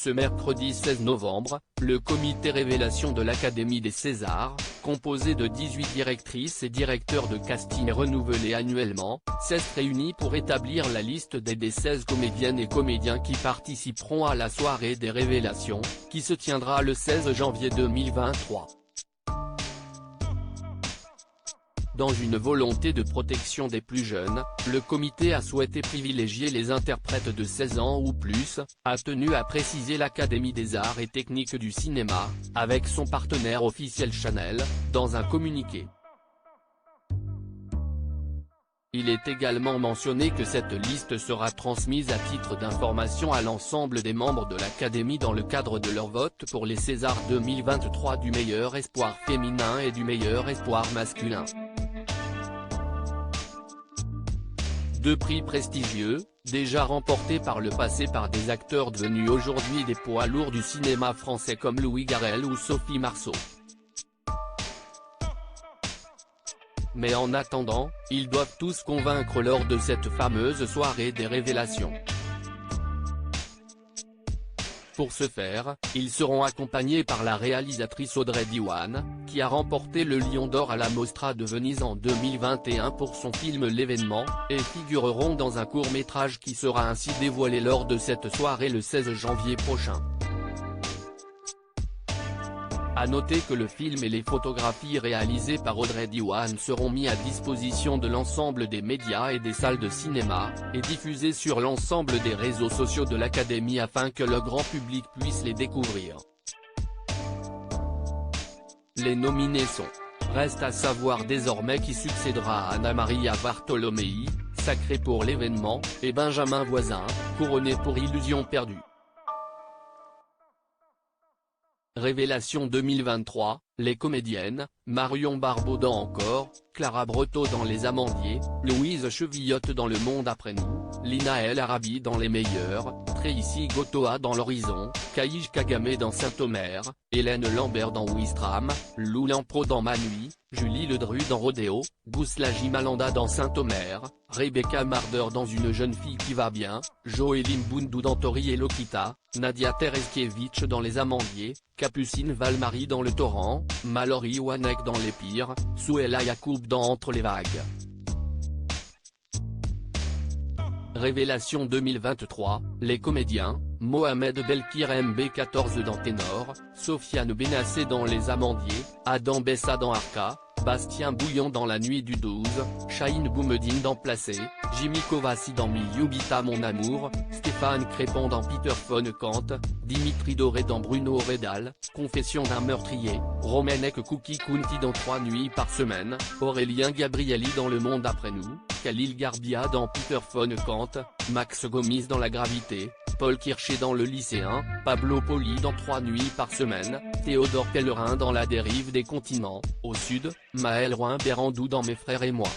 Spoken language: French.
Ce mercredi 16 novembre, le comité révélation de l'Académie des Césars, composé de 18 directrices et directeurs de casting renouvelés annuellement, s'est réuni pour établir la liste des 16 comédiennes et comédiens qui participeront à la soirée des révélations, qui se tiendra le 16 janvier 2023. Dans une volonté de protection des plus jeunes, le comité a souhaité privilégier les interprètes de 16 ans ou plus, a tenu à préciser l'Académie des arts et techniques du cinéma, avec son partenaire officiel Chanel, dans un communiqué. Il est également mentionné que cette liste sera transmise à titre d'information à l'ensemble des membres de l'Académie dans le cadre de leur vote pour les Césars 2023 du meilleur espoir féminin et du meilleur espoir masculin. Deux prix prestigieux, déjà remportés par le passé par des acteurs devenus aujourd'hui des poids lourds du cinéma français comme Louis Garrel ou Sophie Marceau. Mais en attendant, ils doivent tous convaincre lors de cette fameuse soirée des révélations. Pour ce faire, ils seront accompagnés par la réalisatrice Audrey Diwan, qui a remporté le Lion d'Or à la Mostra de Venise en 2021 pour son film L'événement, et figureront dans un court-métrage qui sera ainsi dévoilé lors de cette soirée le 16 janvier prochain. À noter que le film et les photographies réalisées par Audrey Diwan seront mis à disposition de l'ensemble des médias et des salles de cinéma, et diffusés sur l'ensemble des réseaux sociaux de l'Académie afin que le grand public puisse les découvrir. Les nominés sont. Reste à savoir désormais qui succédera à Anna Maria Bartolomei, sacrée pour L'événement, et Benjamin Voisin, couronné pour Illusion perdue. Révélation 2023, les comédiennes, Marion Barbeau dans Encore, Clara Breteau dans Les Amandiers, Louise Chevillotte dans Le Monde après nous, Lina El Arabi dans Les Meilleurs, Tracy Gotoa dans L'Horizon, Kaïj Kagame dans Saint-Omer, Hélène Lambert dans Ouistreham, Lou Lampro dans Ma Nuit, Julie Ledru dans Rodéo, Gouslaji Malanda dans Saint-Omer, Rebecca Marder dans Une jeune fille qui va bien, Joéline Boundou dans Tori et Lokita, Nadia Terezkiewicz dans Les Amandiers, Capucine Valmarie dans Le Torrent, Mallory Wanek dans Les Pires, Souela Yacoub dans Entre les vagues. Révélation 2023, les comédiens, Mohamed Belkir MB14 dans Ténor, Sofiane Benassé dans Les Amandiers, Adam Bessa dans Arca, Bastien Bouillon dans La Nuit du 12, Chahine Boumedine dans Placé, Jimmy Kovassi dans Miliubita Mon Amour, Stéphane Crépon dans Peter von Kant, Dimitri Doré dans Bruno Redal, Confession d'un meurtrier, Romanek Cookie Kunti dans 3 nuits par semaine, Aurélien Gabrielli dans Le Monde après nous, Khalil Garbia dans Peter von Kant, Max Gomis dans La Gravité, Paul Kircher dans Le Lycéen, Pablo Poli dans 3 nuits par semaine, Théodore Pellerin dans La Dérive des continents, au sud, Maël Roin-Bérandou dans Mes frères et moi.